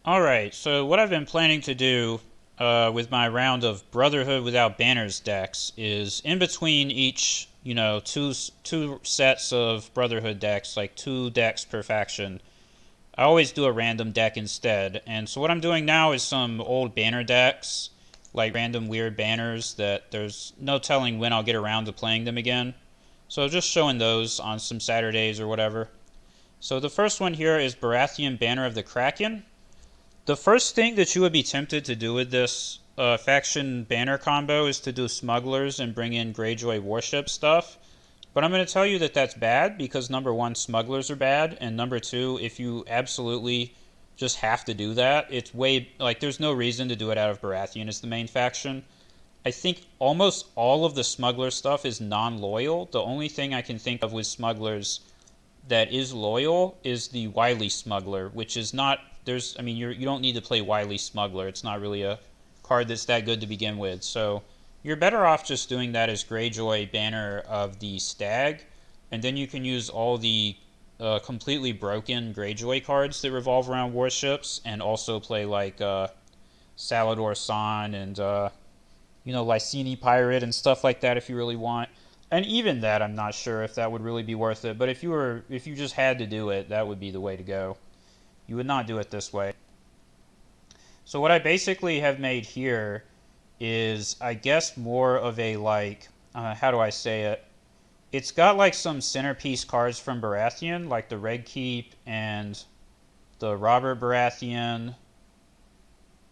Alright, so what I've been planning to do with my round of Brotherhood Without Banners decks is in between each, two sets of Brotherhood decks, like two decks per faction. I always do a random deck instead. And so what I'm doing now is some old banner decks, like random weird banners that there's no telling when I'll get around to playing them again. So just showing those on some Saturdays or whatever. So the first one here is Baratheon Banner of the Kraken. The first thing that you would be tempted to do with this faction banner combo is to do smugglers and bring in Greyjoy warship stuff. But I'm going to tell you that that's bad because number one, smugglers are bad, and number two, if you absolutely just have to do that, it's way like there's no reason to do it out of Baratheon as the main faction. I think almost all of the smuggler stuff is non-loyal. The only thing I can think of with smugglers that is loyal is the wily smuggler, which is not you don't need to play wily smuggler. It's not really a card that's that good to begin with. So you're better off just doing that as Greyjoy Banner of the Stag, and then you can use all the completely broken Greyjoy cards that revolve around warships, and also play like Salador San and Lyseni Pirate and stuff like that if you really want. And even that, I'm not sure if that would really be worth it. But if you just had to do it, that would be the way to go. You would not do it this way. So what I basically have made here is, I guess, more of a like, how do I say it? It's got like some centerpiece cards from Baratheon, like the Red Keep and the Robert Baratheon.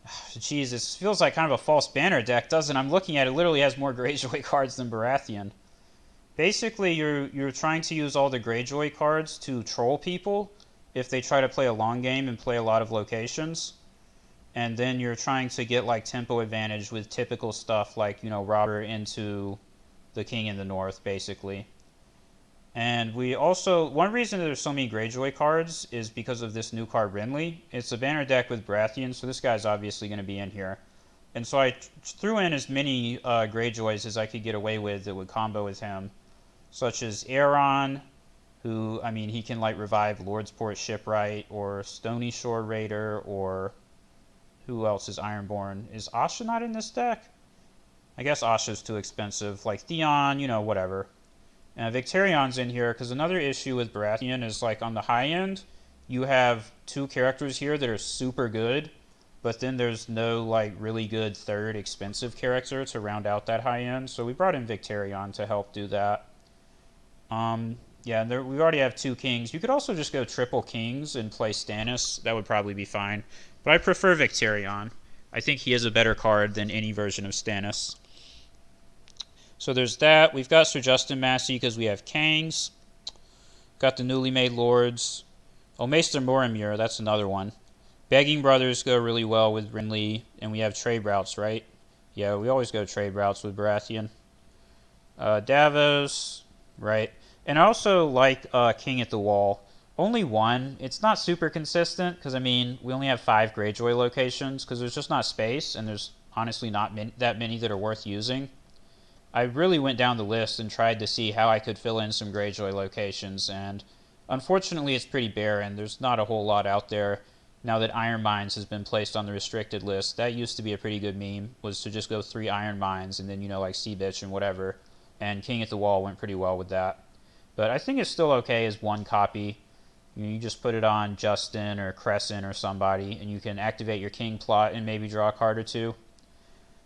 Jeez, this feels like kind of a false banner deck, doesn't it? I'm looking at it, literally has more Greyjoy cards than Baratheon. Basically, you're trying to use all the Greyjoy cards to troll people if they try to play a long game and play a lot of locations. And then you're trying to get like tempo advantage with typical stuff like, Robert into the King in the North, basically. And we also, one reason there's so many Greyjoy cards is because of this new card, Renly. It's a banner deck with Baratheon, so this guy's obviously going to be in here. And so I threw in as many Greyjoys as I could get away with that would combo with him, such as Aeron, who, he can like revive Lordsport Shipwright, or Stony Shore Raider, or who else is Ironborn? Is Asha not in this deck? I guess Asha's too expensive. Like Theon, whatever. Victarion's in here because another issue with Baratheon is like on the high end, you have two characters here that are super good, but then there's no like really good third expensive character to round out that high end. So we brought in Victarion to help do that. Yeah, we already have two kings. You could also just go triple kings and play Stannis. That would probably be fine. But I prefer Victarion. I think he is a better card than any version of Stannis. So there's that. We've got Sir Justin Massey because we have Kangs. Got the newly made lords. Oh, Maester Boromir, that's another one. Begging Brothers go really well with Renly, and we have trade routes, right? Yeah, we always go trade routes with Baratheon. Davos, right? And I also like King at the Wall. Only one. It's not super consistent because, we only have 5 Greyjoy locations because there's just not space, and there's honestly not that many that are worth using. I really went down the list and tried to see how I could fill in some Greyjoy locations, and unfortunately it's pretty barren. There's not a whole lot out there now that Iron Mines has been placed on the restricted list. That used to be a pretty good meme, was to just go 3 Iron Mines and then, like Sea Bitch and whatever, and King at the Wall went pretty well with that. But I think it's still okay as one copy. You just put it on Justin or Crescent or somebody, and you can activate your King plot and maybe draw a card or two.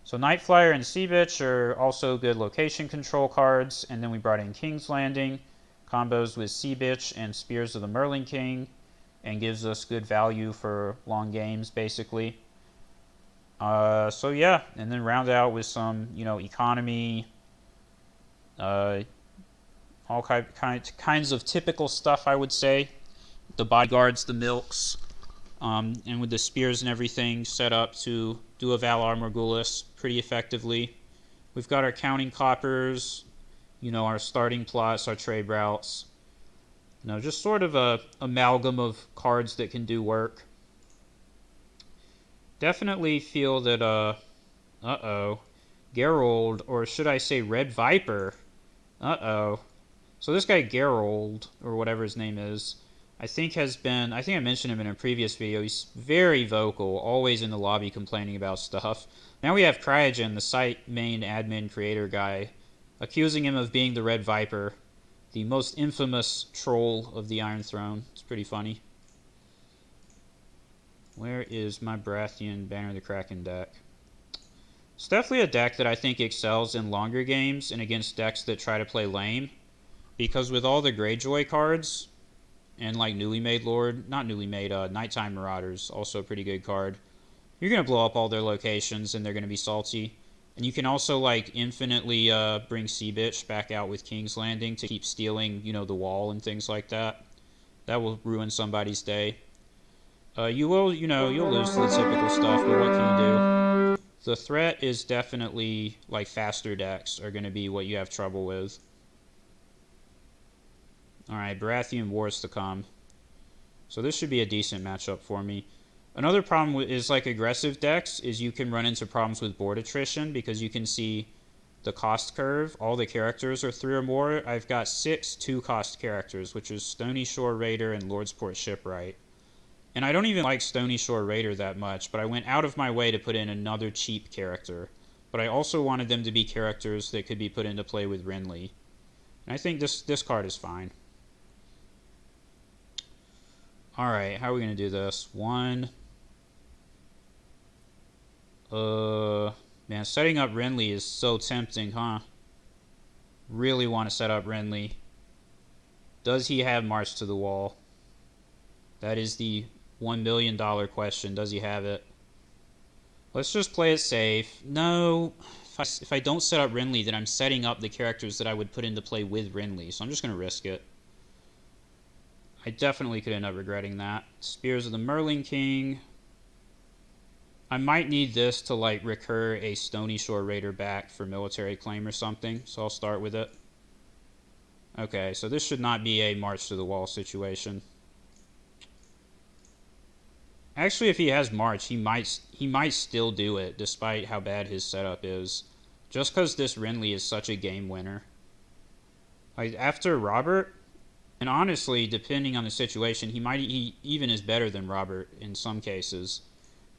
So Nightflyer and Sea Bitch are also good location control cards, and then we brought in King's Landing, combos with Sea Bitch and Spears of the Merlin King, and gives us good value for long games, basically. So yeah, and then round out with some, economy, all kinds of typical stuff, I would say. The bodyguards, the milks, and with the spears and everything set up to do a Valar Morghulis pretty effectively. We've got our counting coppers, our starting plots, our trade routes. Just sort of a amalgam of cards that can do work. Definitely feel that, Geralt, or should I say Red Viper. So this guy Geralt, or whatever his name is, I think I mentioned him in a previous video. He's very vocal, always in the lobby complaining about stuff. Now we have Kraken, the site main admin creator guy, accusing him of being the Red Viper, the most infamous troll of the Iron Throne. It's pretty funny. Where is my Baratheon Banner of the Kraken deck? It's definitely a deck that I think excels in longer games and against decks that try to play lame. Because with all the Greyjoy cards, and like Nighttime Marauders, also a pretty good card, you're going to blow up all their locations and they're going to be salty. And you can also like infinitely bring Sea Bitch back out with King's Landing to keep stealing, the wall and things like that. That will ruin somebody's day. You'll lose to the typical stuff, but what can you do? The threat is definitely, like, faster decks are going to be what you have trouble with. Alright, Baratheon Wars to come. So this should be a decent matchup for me. Another problem is, like, aggressive decks is you can run into problems with board attrition because you can see the cost curve. All the characters are 3 or more. I've got 6 2-cost characters, which is Stony Shore Raider and Lordsport Shipwright. And I don't even like Stony Shore Raider that much, but I went out of my way to put in another cheap character. But I also wanted them to be characters that could be put into play with Renly. And I think this card is fine. Alright, how are we going to do this? Man, setting up Renly is so tempting, huh? Really want to set up Renly. Does he have March to the Wall? That is the $1 million question. Does he have it? Let's just play it safe. No. If I don't set up Renly, then I'm setting up the characters that I would put into play with Renly. So I'm just going to risk it. I definitely could end up regretting that. Spears of the Merling King. I might need this to, like, recur a Stony Shore Raider back for military claim or something. So I'll start with it. Okay, so this should not be a March to the Wall situation. Actually, if he has March, he might still do it, despite how bad his setup is. Just because this Renly is such a game winner. Like, after Robert, and honestly, depending on the situation, he even is better than Robert in some cases.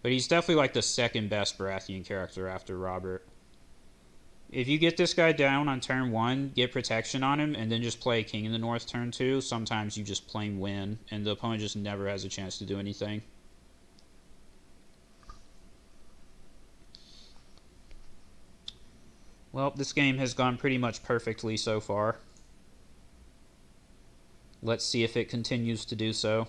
But he's definitely like the second best Baratheon character after Robert. If you get this guy down on turn 1, get protection on him, and then just play King in the North turn 2, sometimes you just plain win, and the opponent just never has a chance to do anything. Well, this game has gone pretty much perfectly so far. Let's see if it continues to do so.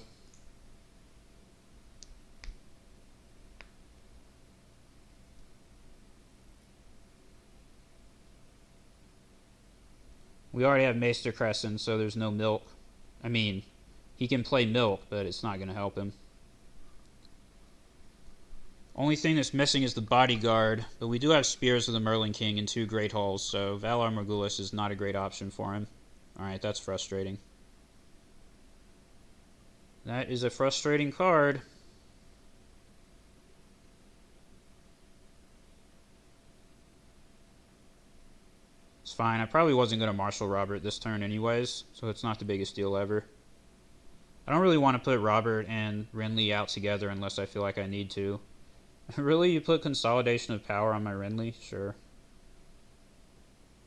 We already have Maester Crescent, so there's no milk. I mean, he can play milk, but it's not going to help him. Only thing that's missing is the bodyguard, but we do have Spears of the Merling King and 2 Great Halls, so Valar Morghulis is not a great option for him. Alright, that's frustrating. That is a frustrating card. It's fine. I probably wasn't going to Marshal Robert this turn anyways, so it's not the biggest deal ever. I don't really want to put Robert and Renly out together unless I feel like I need to. Really? You put Consolidation of Power on my Renly? Sure.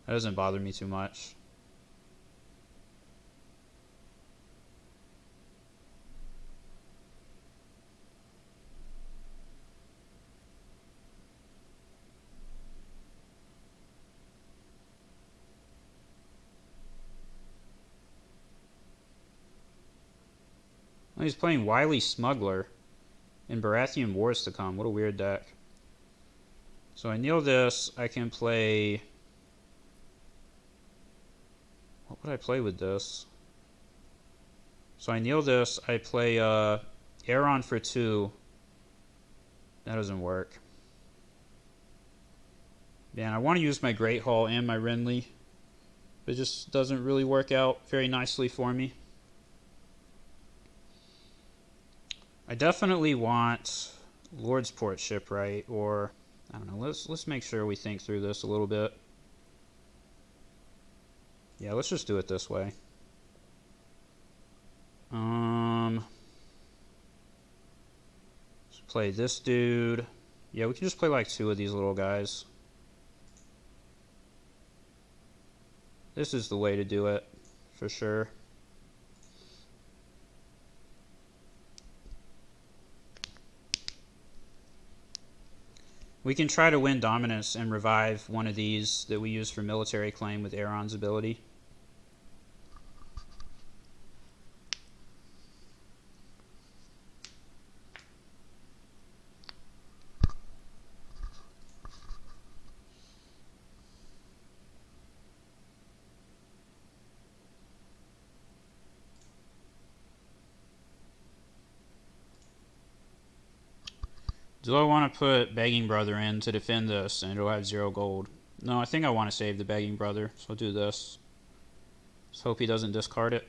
That doesn't bother me too much. Oh, he's playing Wily Smuggler in Baratheon Wars to come. What a weird deck. So I kneel this. I can play... What would I play with this? So I kneel this. I play Aeron for 2. That doesn't work. Man, I want to use my Great Hall and my Renly. But it just doesn't really work out very nicely for me. I definitely want Lordsport Shipwright, or I don't know. Let's make sure we think through this a little bit. Yeah, let's just do it this way. Let's play this dude. Yeah, we can just play like 2 of these little guys. This is the way to do it, for sure. We can try to win dominance and revive one of these that we use for military claim with Aeron's ability. Do I want to put Begging Brother in to defend this and it'll have 0 gold? No, I think I want to save the Begging Brother, so I'll do this. Let's hope he doesn't discard it.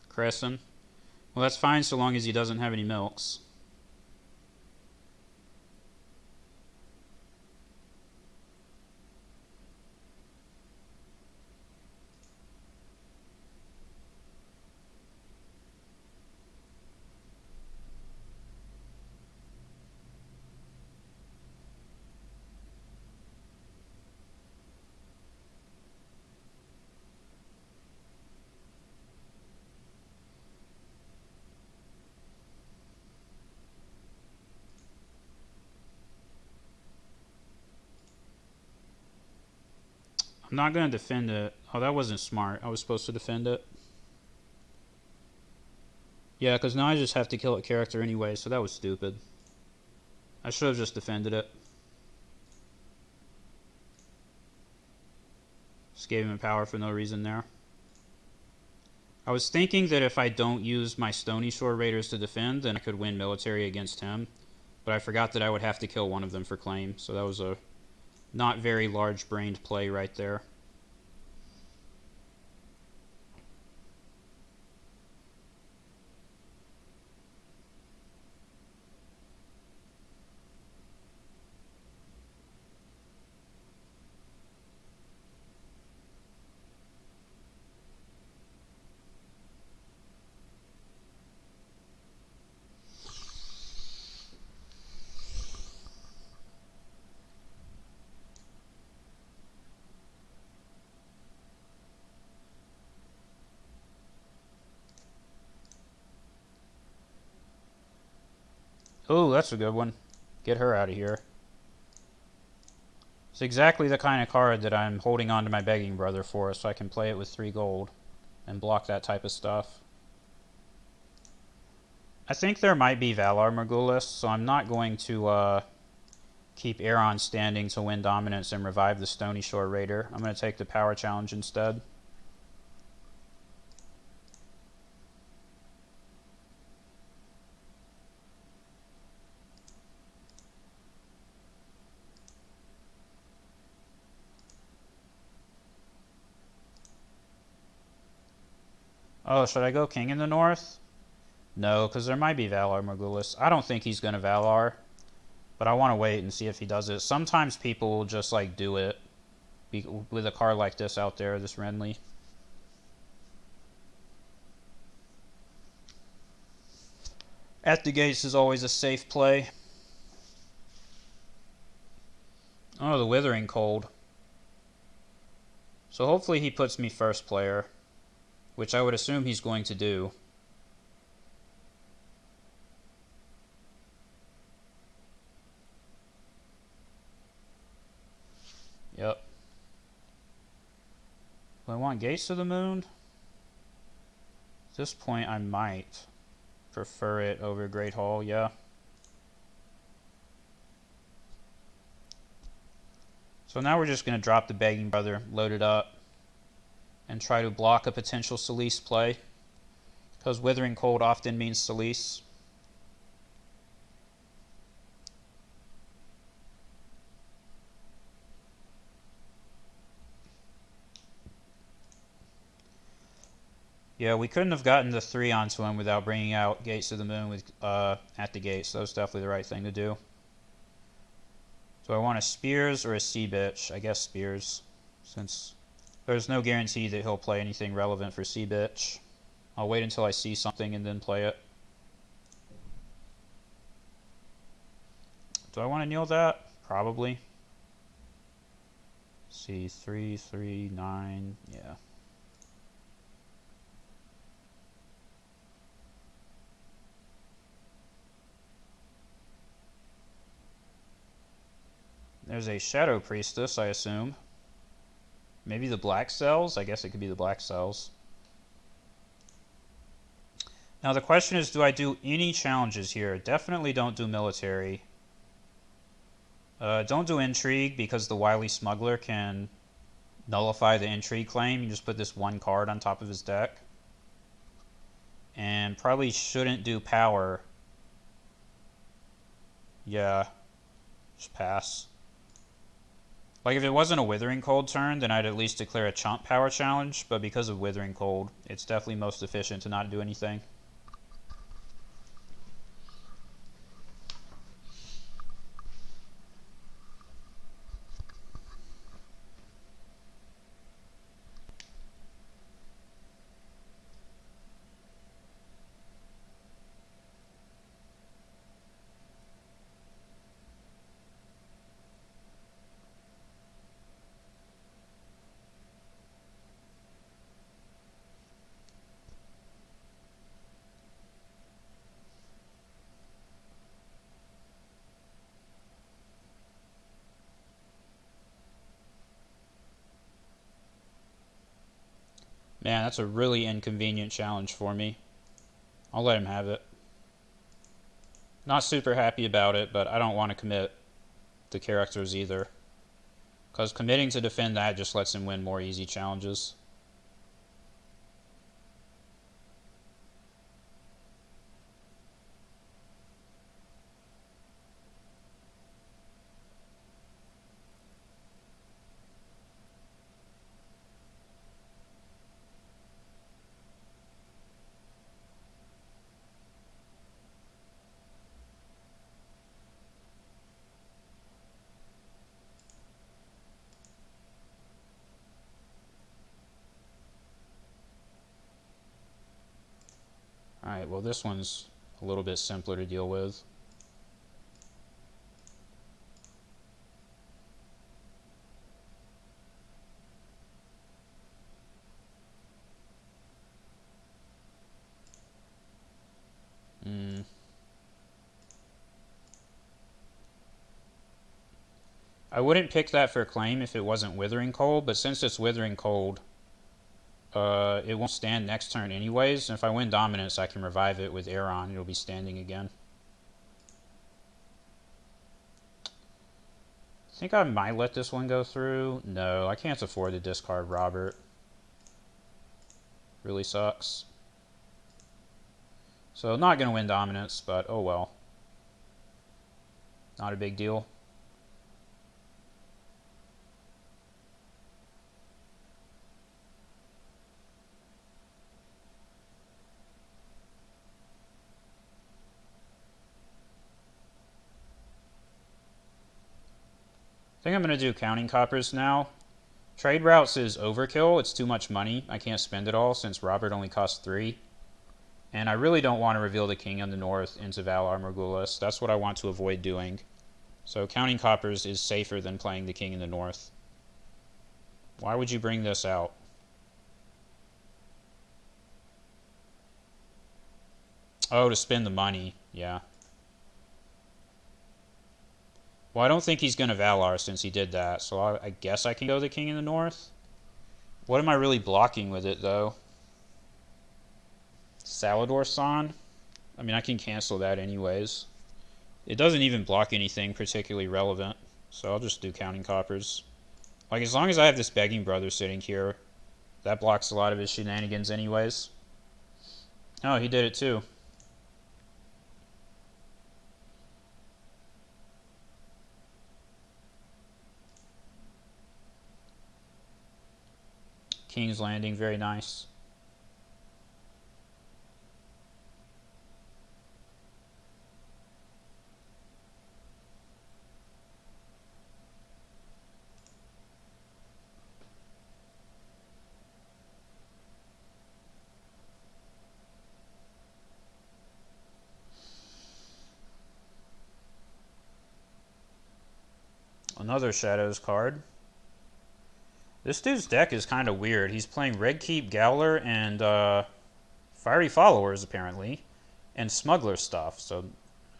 Kraken. Well, that's fine so long as he doesn't have any milks. I'm not going to defend it. Oh, that wasn't smart. I was supposed to defend it. Yeah, because now I just have to kill a character anyway, so that was stupid. I should have just defended it. Just gave him a power for no reason there. I was thinking that if I don't use my Stony Shore Raiders to defend, then I could win military against him. But I forgot that I would have to kill one of them for claim, so that was a not very large-brained play right there. Oh, that's a good one. Get her out of here. It's exactly the kind of card that I'm holding on to my Begging Brother for, so I can play it with 3 gold and block that type of stuff. I think there might be Valar Morghulis, so I'm not going to keep Aeron standing to win dominance and revive the Stony Shore Raider. I'm going to take the power challenge instead. Oh, should I go King in the North? No, because there might be Valar Morghulis. I don't think he's going to Valar, but I want to wait and see if he does it. Sometimes people will just like do it with a card like this out there, this Renly. At the gates is always a safe play. Oh, the Withering Cold. So hopefully he puts me first player, which I would assume he's going to do. Yep. Do I want Gates to the Moon? At this point, I might prefer it over Great Hall, yeah. So now we're just going to drop the Begging Brother, load it up, and try to block a potential Salice play, because Withering Cold often means Salice. Yeah, we couldn't have gotten the 3 onto him without bringing out Gates of the Moon with at the gates. So that was definitely the right thing to do. Do I want a Spears or a Sea Bitch? I guess Spears, since there's no guarantee that he'll play anything relevant for Sea Bitch. I'll wait until I see something and then play it. Do I want to kneel that? Probably. C3, 3, 9, yeah. There's a Shadow Priestess, I assume. Maybe the Black Cells? I guess it could be the Black Cells. Now the question is, do I do any challenges here? Definitely don't do military. Don't do intrigue because the wily smuggler can nullify the intrigue claim. You just put this one card on top of his deck. And probably shouldn't do power. Yeah, just pass. Like if it wasn't a Withering Cold turn, then I'd at least declare a chump power challenge, but because of Withering Cold, it's definitely most efficient to not do anything. Man, that's a really inconvenient challenge for me. I'll let him have it. Not super happy about it, but I don't want to commit the characters either. Because committing to defend that just lets him win more easy challenges. Alright, well this one's a little bit simpler to deal with. I wouldn't pick that for claim if it wasn't Withering Cold, but since it's Withering Cold, it won't stand next turn anyways, and if I win Dominance, I can revive it with Aeron. It'll be standing again. I think I might let this one go through. No, I can't afford to discard Robert. Really sucks. So not going to win Dominance, but oh well. Not a big deal. I think I'm going to do Counting Coppers now. Trade Routes is overkill. It's too much money. I can't spend it all since Robert only costs 3. And I really don't want to reveal the King in the North into Valar Morghulis. That's what I want to avoid doing. So Counting Coppers is safer than playing the King in the North. Why would you bring this out? Oh, to spend the money. Yeah. Well, I don't think he's going to Valar since he did that, so I guess I can go the King in the North. What am I really blocking with it, though? Salador San? I mean, I can cancel that anyways. It doesn't even block anything particularly relevant, so I'll just do Counting Coppers. Like, as long as I have this Begging Brother sitting here, that blocks a lot of his shenanigans anyways. Oh, he did it too. King's Landing, very nice. Another Shadows card. This dude's deck is kind of weird. He's playing Red Keep Gowler and Fiery Followers, apparently, and Smuggler stuff, so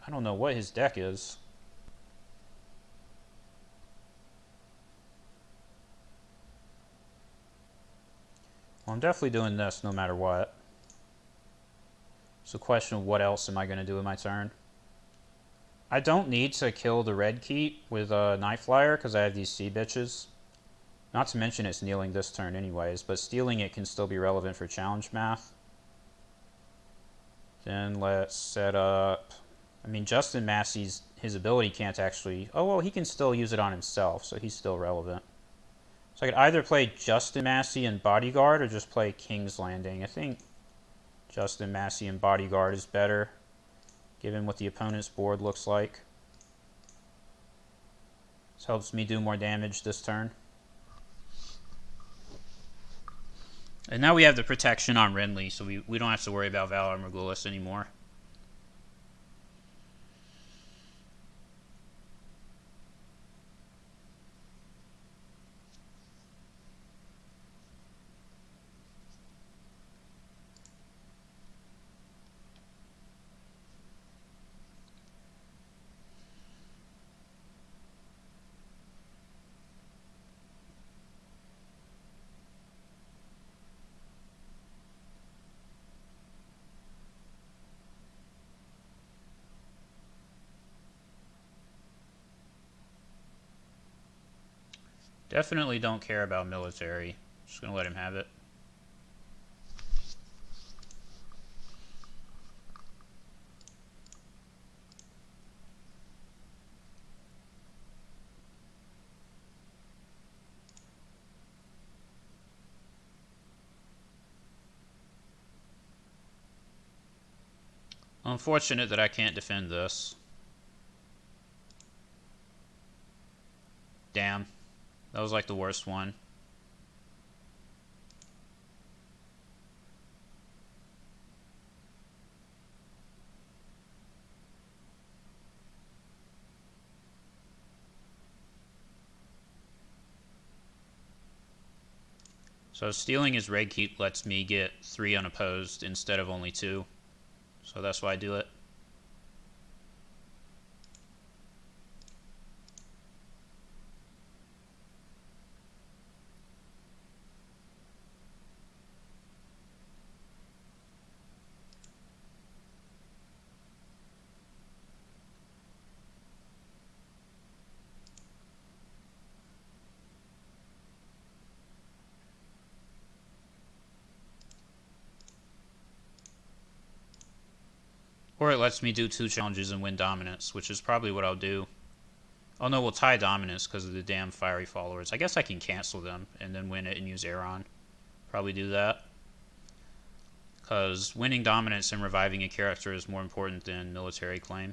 I don't know what his deck is. Well, I'm definitely doing this no matter what. It's a question of what else am I going to do in my turn. I don't need to kill the Red Keep with a Night Flyer because I have these sea bitches. Not to mention it's kneeling this turn anyways, but stealing it can still be relevant for challenge math. Then let's set up... I mean, Justin Massey's... his ability can't actually... Oh, well, he can still use it on himself, so he's still relevant. So I could either play Justin Massey and Bodyguard or just play King's Landing. I think Justin Massey and Bodyguard is better, given what the opponent's board looks like. This helps me do more damage this turn. And now we have the protection on Renly, so we don't have to worry about Valar Morghulis anymore. Definitely don't care about military. Just gonna let him have it. Unfortunate that I can't defend this. Damn. That was like the worst one. So stealing his Red Keep lets me get 3 unopposed instead of only 2. So that's why I do it. Or it lets me do 2 challenges and win dominance, which is probably what I'll do. Oh no, we'll tie dominance because of the damn Fiery Followers. I guess I can cancel them and then win it and use Aeron. Probably do that. Because winning dominance and reviving a character is more important than military claim.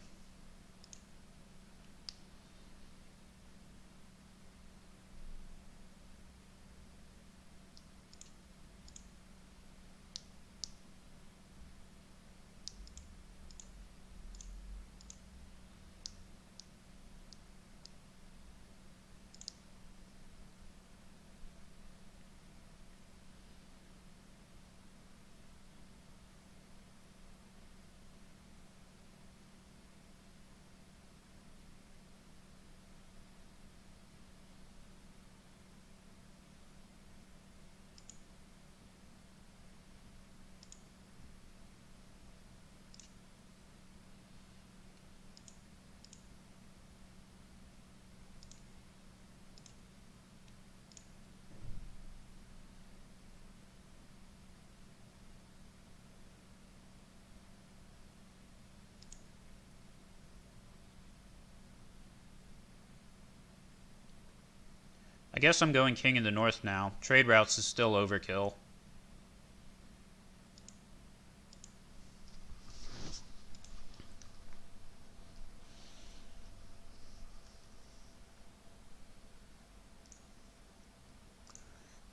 I guess I'm going king in the north now. Trade routes is still overkill.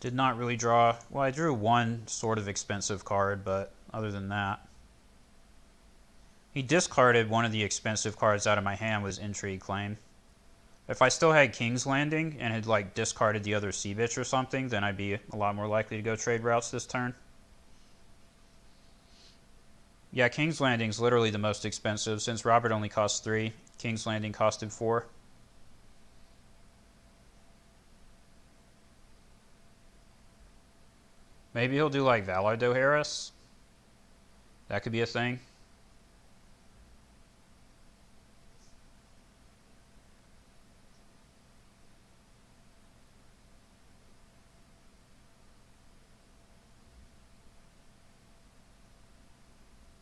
Did not really draw... Well, I drew one sort of expensive card, but other than that... He discarded one of the expensive cards out of my hand was Intrigue Claim. If I still had King's Landing and had like discarded the other sea bitch or something, then I'd be a lot more likely to go trade routes this turn. Yeah, King's Landing's literally the most expensive. Since Robert only costs 3, King's Landing costed 4. Maybe he'll do like Valar Dohaeris. That could be a thing.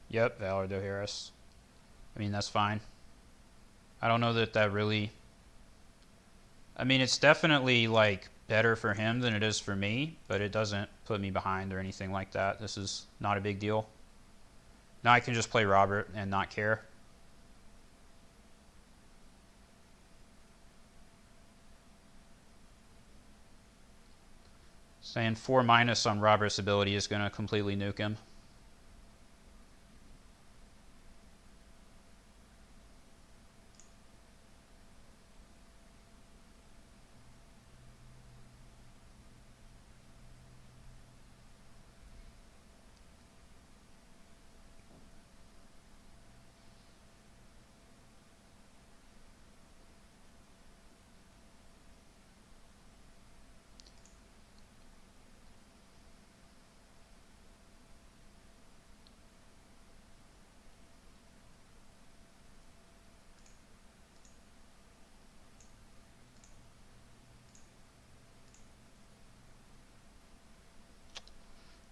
Yep, Valar Dohaeris. I mean, that's fine. I don't know that that really... I mean, it's definitely like better for him than it is for me, but it doesn't put me behind or anything like that. This is not a big deal. Now I can just play Robert and not care. Saying 4 minus on Robert's ability is going to completely nuke him.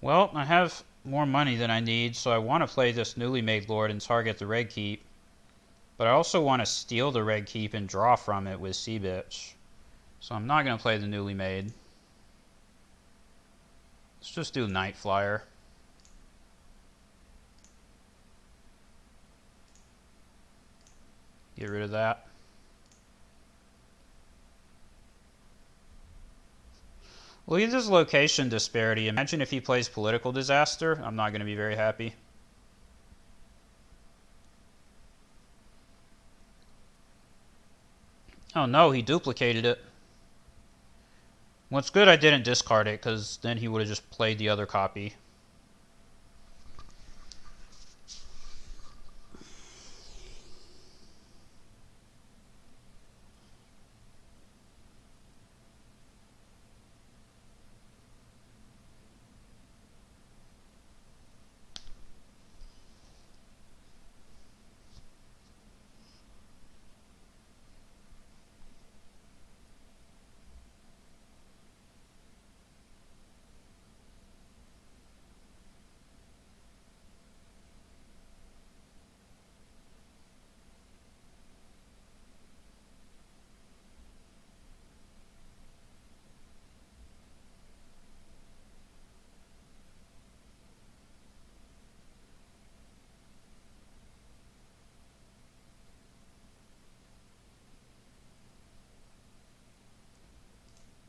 Well, I have more money than I need, so I want to play this newly made Lord and target the Red Keep. But I also want to steal the Red Keep and draw from it with Sea Bitch. So I'm not going to play the newly made. Let's just do Night Flyer. Get rid of that. Look at this location disparity. Imagine if he plays Political Disaster. I'm not going to be very happy. Oh no, he duplicated it. Well, it's good I didn't discard it, because then he would have just played the other copy.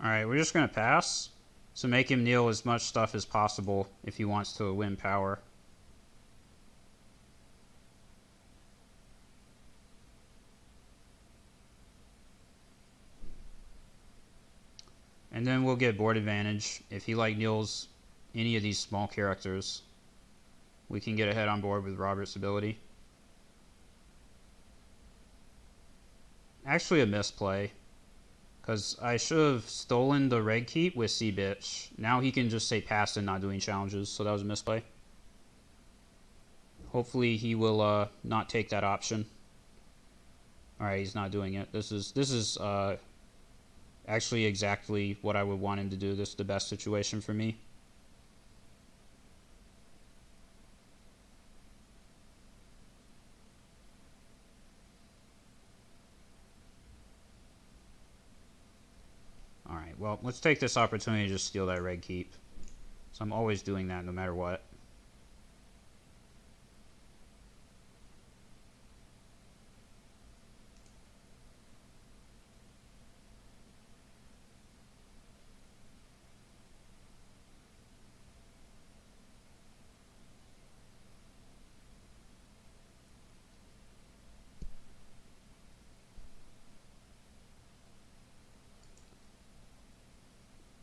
Alright, we're just going to pass. So make him kneel as much stuff as possible if he wants to win power. And then we'll get board advantage. If he like kneels any of these small characters, we can get ahead on board with Robert's ability. Actually a misplay. Because I should have stolen the Red Keep with Sea Bitch. Now he can just say pass and not doing challenges, so that was a misplay. Hopefully he will not take that option. Alright, he's not doing it. This is actually exactly what I would want him to do. This is the best situation for me. Alright, well, let's take this opportunity to just steal that Red Keep. So I'm always doing that no matter what.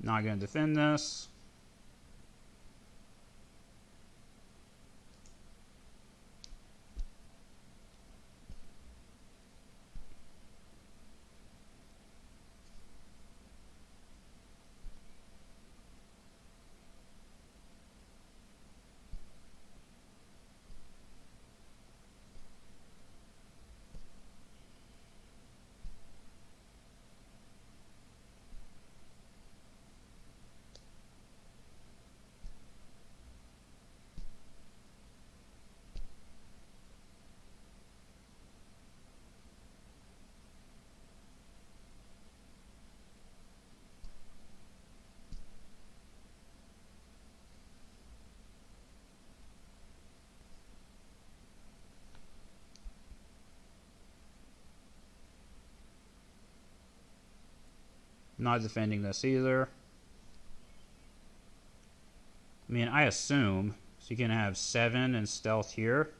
Not going to defend this. Not defending this either. I mean, I assume. So you can have 7 and stealth here.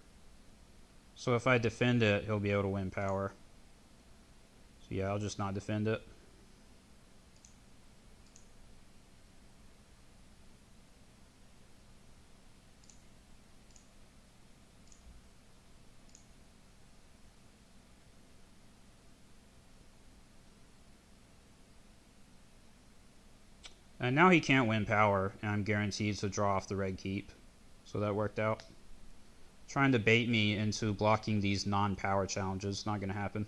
So if I defend it, he'll be able to win power. So yeah, I'll just not defend it. And now he can't win power, and I'm guaranteed to draw off the red keep. So that worked out. Trying to bait me into blocking these non-power challenges. Not going to happen.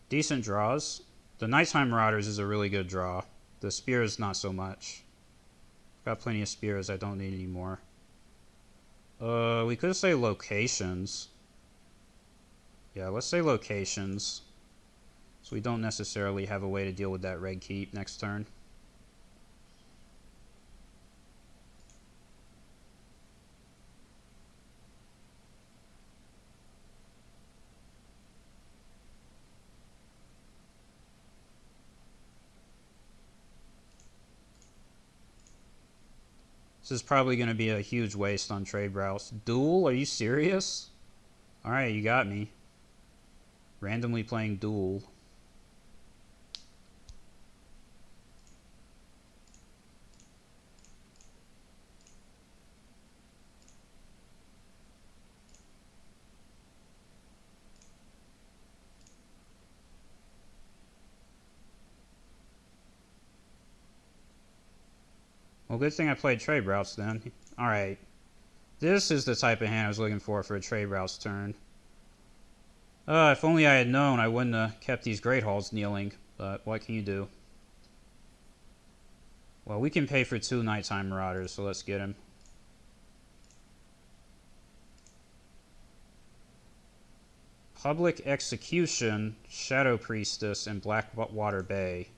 Decent draws. The Nighttime Marauders is a really good draw. The Spears, not so much. Got plenty of Spears. I don't need any more. We could say locations. Yeah, let's say locations. So we don't necessarily have a way to deal with that red keep next turn. This is probably going to be a huge waste on trade routes. Duel? Are you serious? Alright, you got me. Randomly playing Duel. Well, good thing I played trade routes then. Alright. This is the type of hand I was looking for a trade routes turn. If only I had known, I wouldn't have kept these Great Halls kneeling. But what can you do? Well, we can pay for 2 Nighttime Marauders, so let's get him. Public Execution, Shadow Priestess, and Blackwater Bay.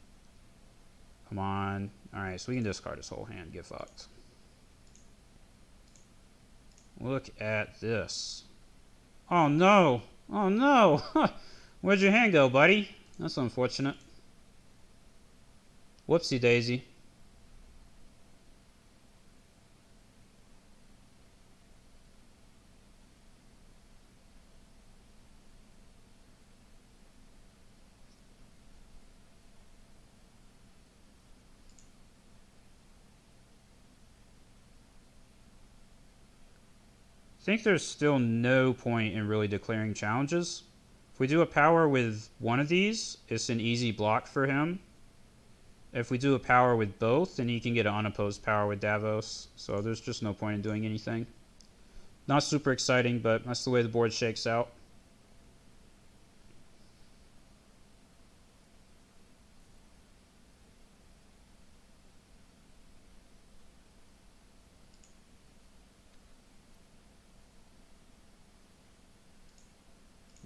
Come on. Alright, so we can discard this whole hand. Get fucked. Look at this. Oh no! Oh no! Where'd your hand go, buddy? That's unfortunate. Whoopsie daisy. I think there's still no point in really declaring challenges. If we do a power with one of these, it's an easy block for him. If we do a power with both, then he can get an unopposed power with Davos. So there's just no point in doing anything. Not super exciting, but that's the way the board shakes out.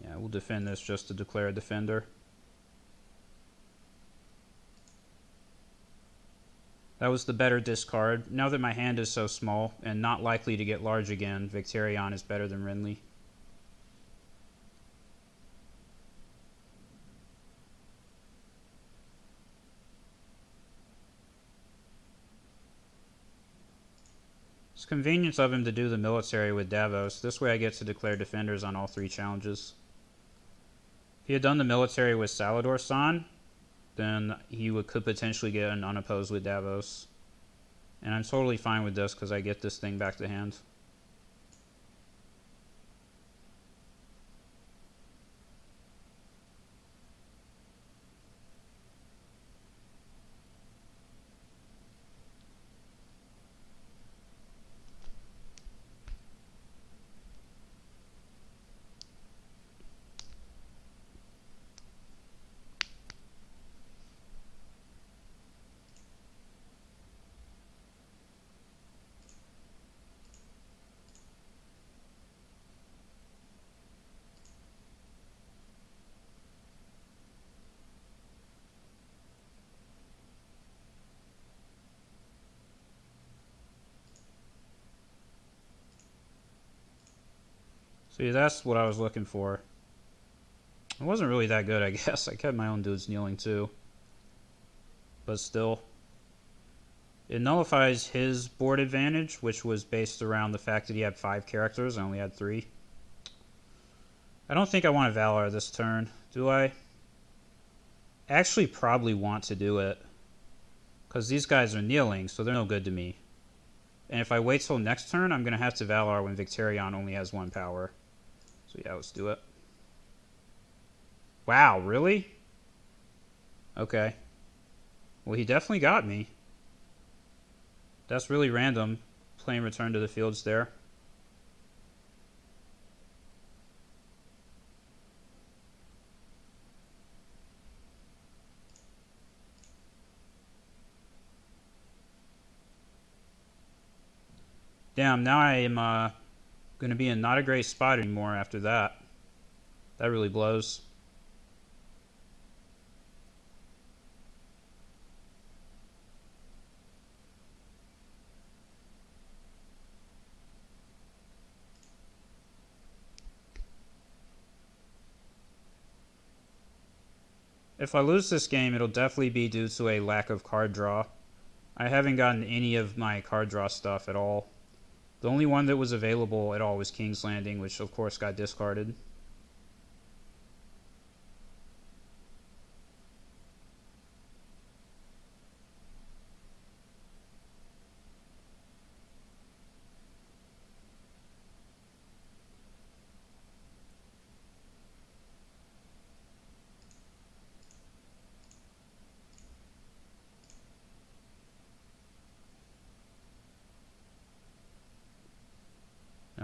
Yeah, we'll defend this just to declare a defender. That was the better discard. Now that my hand is so small and not likely to get large again, Victarion is better than Renly. It's convenient of him to do the military with Davos. This way I get to declare defenders on all 3 challenges. If he had done the military with Salador-san, then he could potentially get an unopposed with Davos. And I'm totally fine with this because I get this thing back to hand. See, that's what I was looking for. It wasn't really that good, I guess. I kept my own dudes kneeling too. But still. It nullifies his board advantage, which was based around the fact that he had 5 characters. I only had 3. I don't think I want to Valor this turn, do I? Actually, probably want to do it. Because these guys are kneeling, so they're no good to me. And if I wait till next turn, I'm going to have to Valor when Victarion only has 1 power. So yeah, let's do it. Wow, really? Okay. Well, he definitely got me. That's really random, playing Return to the Fields there. Damn, now I am going to be in not a great spot anymore after that. That really blows. If I lose this game, it'll definitely be due to a lack of card draw. I haven't gotten any of my card draw stuff at all. The only one that was available at all was King's Landing, which of course got discarded.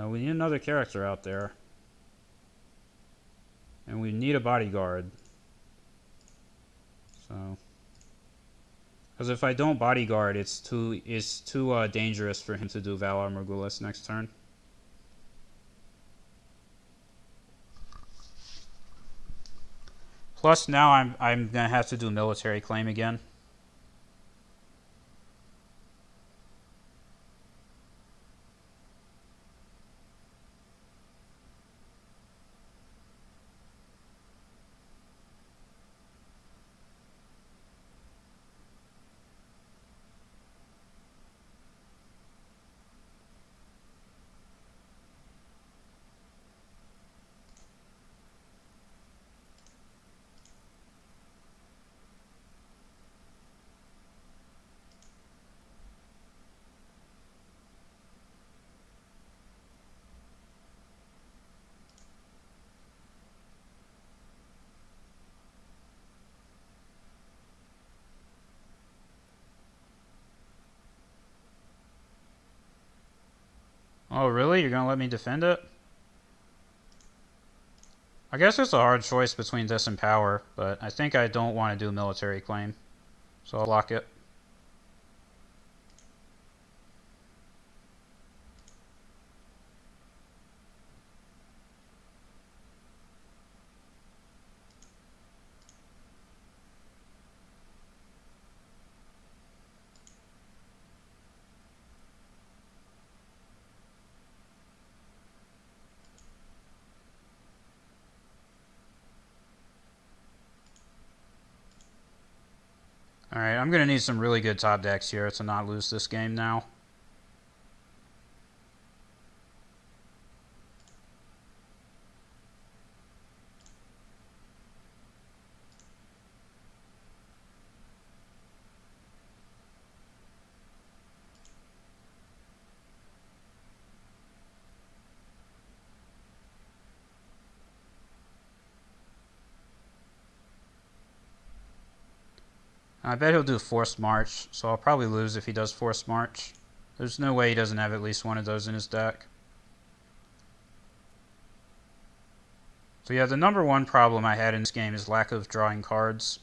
We need another character out there. And we need a bodyguard. So, because if I don't bodyguard, it's too dangerous for him to do Valar Morghulis next turn. Plus, now I'm gonna have to do military claim again. Oh, really? You're gonna let me defend it? I guess it's a hard choice between this and power, but I think I don't want to do military claim. So I'll block it. I'm going to need some really good top decks here to not lose this game now. I bet he'll do Forced March, so I'll probably lose if he does Forced March. There's no way he doesn't have at least one of those in his deck. So yeah, the number one problem I had in this game is lack of drawing cards.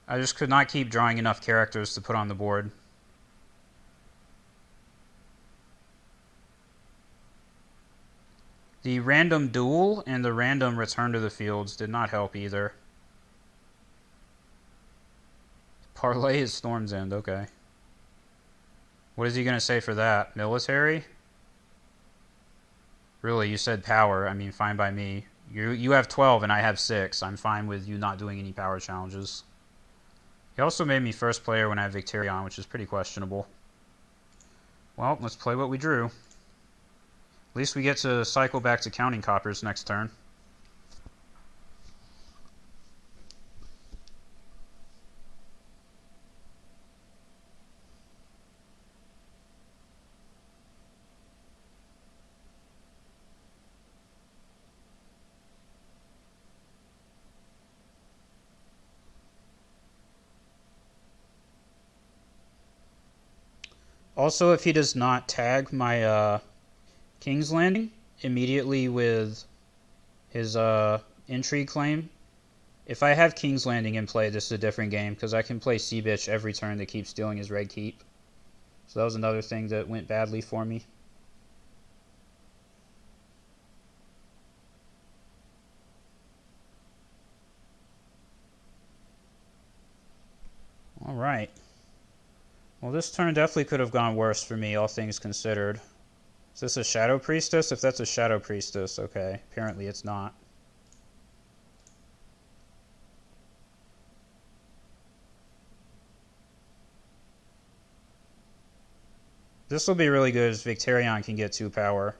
I just could not keep drawing enough characters to put on the board. The random duel and the random return to the fields did not help either. Parlay is Storm's End, okay. What is he going to say for that? Military? Really, you said power. I mean, fine by me. You have 12 and I have 6. I'm fine with you not doing any power challenges. He also made me first player when I have Victarion, which is pretty questionable. Well, let's play what we drew. At least we get to cycle back to counting coppers next turn. Also, if he does not tag my King's Landing immediately with his intrigue claim, if I have King's Landing in play, this is a different game because I can play Sea Bitch every turn that keeps stealing his red keep. So that was another thing that went badly for me. Alright. Well, this turn definitely could have gone worse for me, all things considered. Is this a Shadow Priestess? If that's a Shadow Priestess, okay. Apparently it's not. This will be really good as Victarion can get 2 power.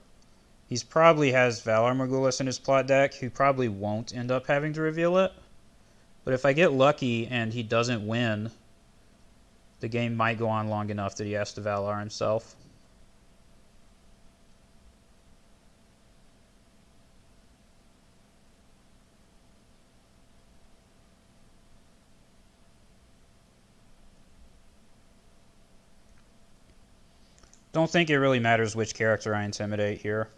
He's probably has Valar Morghulis in his plot deck. He probably won't end up having to reveal it. But if I get lucky and he doesn't win, the game might go on long enough that he has to Valar himself. Don't think it really matters which character I intimidate here.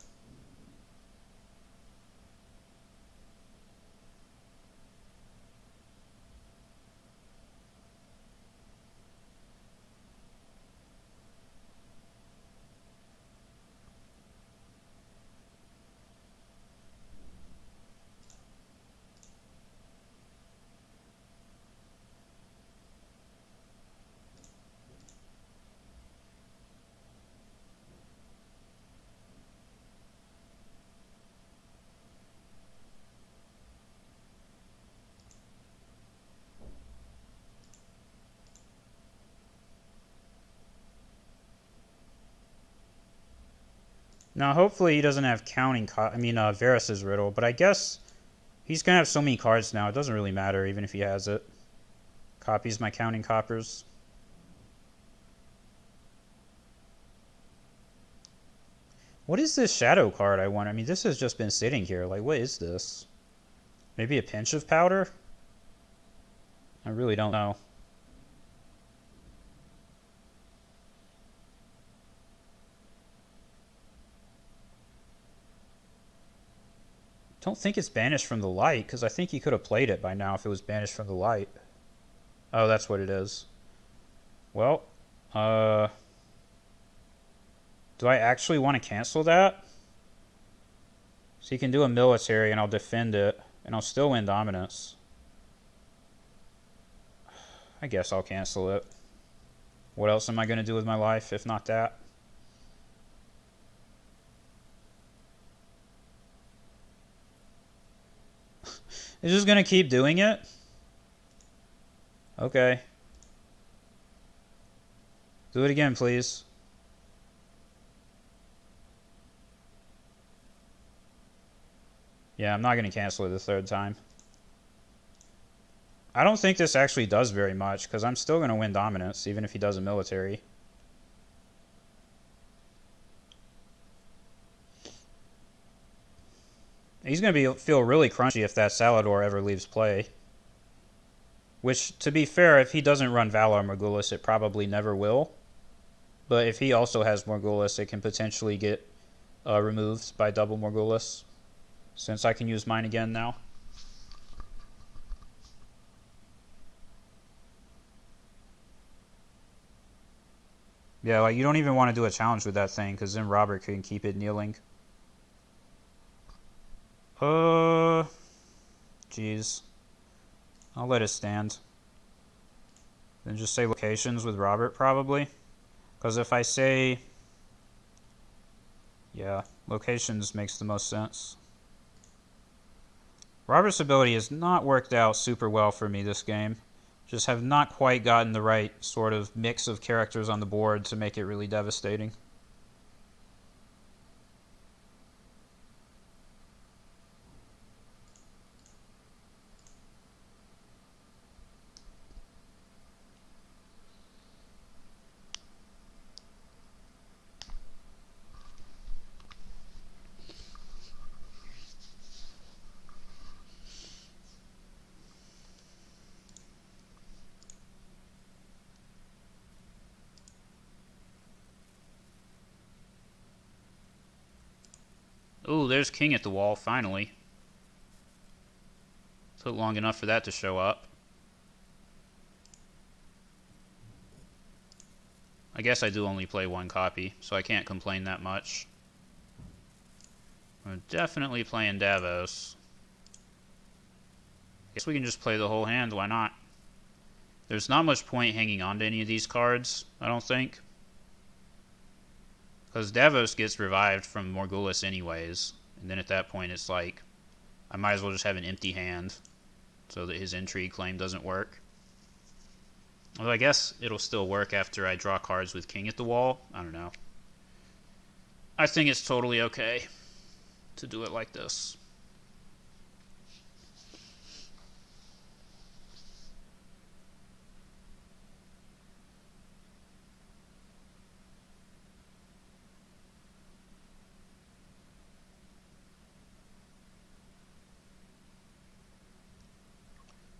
Now, hopefully he doesn't have Varys' Riddle, but I guess he's going to have so many cards now, it doesn't really matter even if he has it. Copies my counting coppers. What is this shadow card, I wonder? I mean, this has just been sitting here. Like, what is this? Maybe a pinch of powder? I really don't know. Don't think it's banished from the light, because I think he could have played it by now if it was banished from the light. Oh, that's what it is. Well, do I actually want to cancel that? So he can do a military and I'll defend it, and I'll still win dominance. I guess I'll cancel it. What else am I going to do with my life if not that? Is just going to keep doing it? Okay. Do it again, please. Yeah, I'm not going to cancel it the third time. I don't think this actually does very much, because I'm still going to win dominance, even if he does a military. He's going to feel really crunchy if that Salador ever leaves play. Which, to be fair, if he doesn't run Valar Morghulis, it probably never will. But if he also has Morghulis, it can potentially get removed by double Morghulis. Since I can use mine again now. Yeah, like you don't even want to do a challenge with that thing, because then Robert can keep it kneeling. Jeez. I'll let it stand. Then just say locations with Robert, probably. Because if I say... Yeah, locations makes the most sense. Robert's ability has not worked out super well for me this game. Just have not quite gotten the right sort of mix of characters on the board to make it really devastating. Ooh, there's King at the wall, finally. Took long enough for that to show up. I guess I do only play one copy, so I can't complain that much. We're definitely playing Davos. Guess we can just play the whole hand, why not? There's not much point hanging on to any of these cards, I don't think. Because Davos gets revived from Morghulis anyways, and then at that point it's like, I might as well just have an empty hand, so that his intrigue claim doesn't work. Although I guess it'll still work after I draw cards with King at the wall, I don't know. I think it's totally okay to do it like this.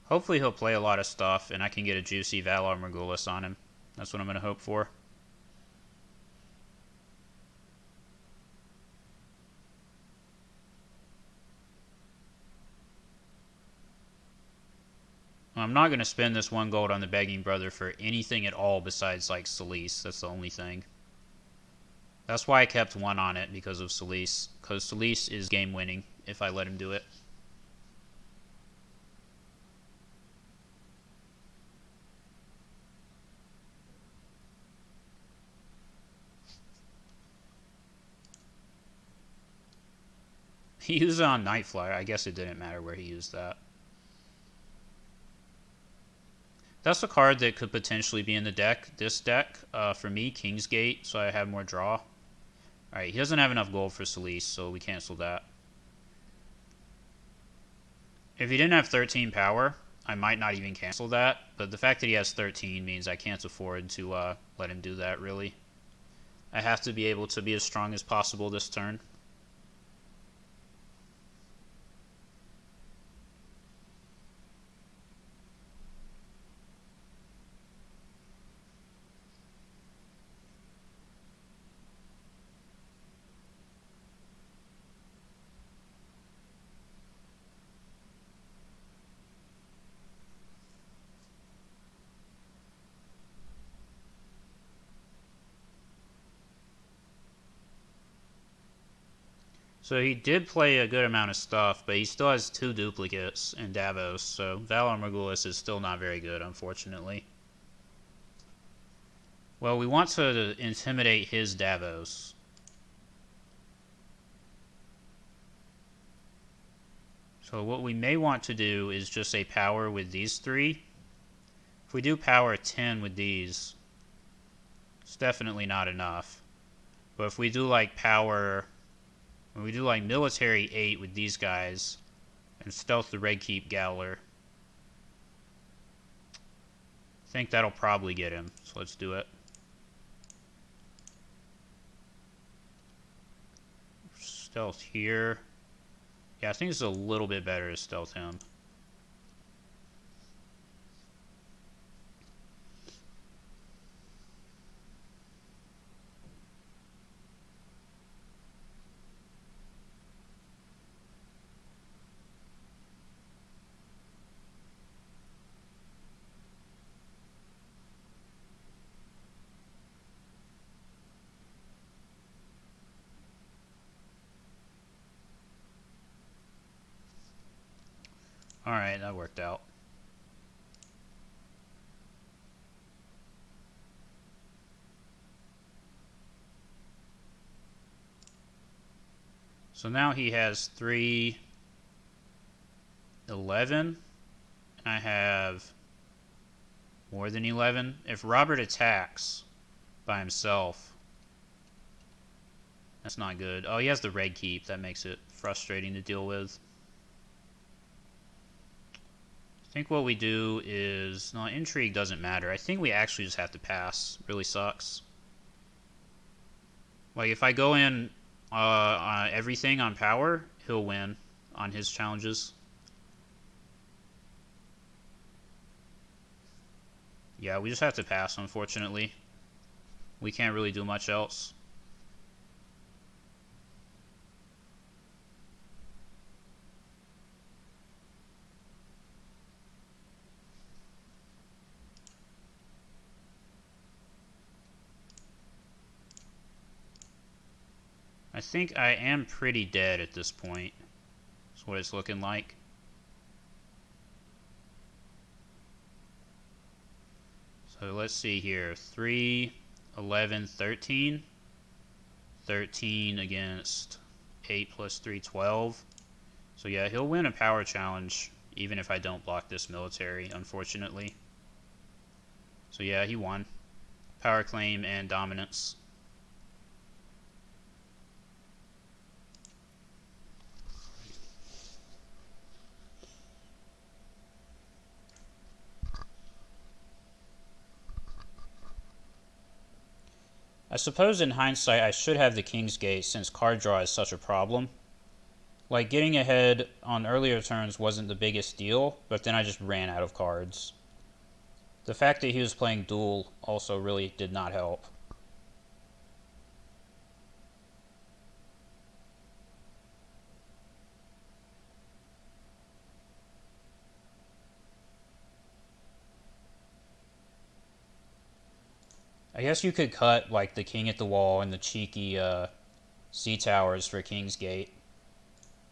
Hopefully he'll play a lot of stuff and I can get a juicy Valar Morghulis on him. That's what I'm going to hope for. I'm not going to spend this 1 gold on the Begging Brother for anything at all besides, like, Selyse. That's the only thing. That's why I kept 1 on it, because of Selyse. Because Selyse is game-winning if I let him do it. He used it on Nightflyer. I guess it didn't matter where he used that. That's a card that could potentially be in the deck. This deck, for me, Kingsgate, so I have more draw. Alright, he doesn't have enough gold for Selyse, so we cancel that. If he didn't have 13 power, I might not even cancel that, but the fact that he has 13 means I can't afford to let him do that, really. I have to be able to be as strong as possible this turn. So he did play a good amount of stuff, but he still has 2 duplicates in Davos, so Valar Morghulis is still not very good, unfortunately. Well, we want to intimidate his Davos. So what we may want to do is just say power with these 3. If we do power 10 with these, It's definitely not enough. But if we do like power, when we do like military 8 with these guys, and stealth the Red Keep Gowler, I think that'll probably get him. So let's do it. Stealth here. Yeah, I think it's a little bit better to stealth him. Alright, that worked out. So now he has 3, 11, and I have more than 11. If Robert attacks by himself, that's not good. Oh, he has the Red Keep. That makes it frustrating to deal with. I think what we do is... No, intrigue doesn't matter. I think we actually just have to pass. Really sucks. Like, if I go in on everything on power, he'll win on his challenges. Yeah, we just have to pass, unfortunately. We can't really do much else. I think I am pretty dead at this point. That's what it's looking like. So let's see here. 3, 11, 13. 13 against 8 plus 3, 12. So yeah, he'll win a power challenge even if I don't block this military, unfortunately. So yeah, he won. Power claim and dominance. I suppose in hindsight I should have the King's Gate since card draw is such a problem. Like, getting ahead on earlier turns wasn't the biggest deal, but then I just ran out of cards. The fact that he was playing Duel also really did not help. I guess you could cut, like, the King at the Wall and the cheeky Sea Towers for King's Gate.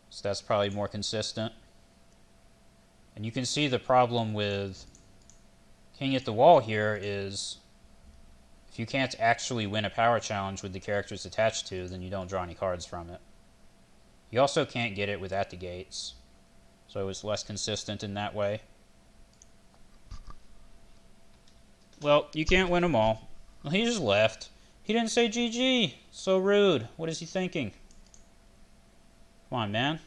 So that's probably more consistent. And you can see the problem with King at the Wall here is if you can't actually win a power challenge with the characters attached to, then you don't draw any cards from it. You also can't get it with At the Gates, so it's less consistent in that way. Well, you can't win them all. Well, he just left. He didn't say GG. So rude. What is he thinking? Come on, man.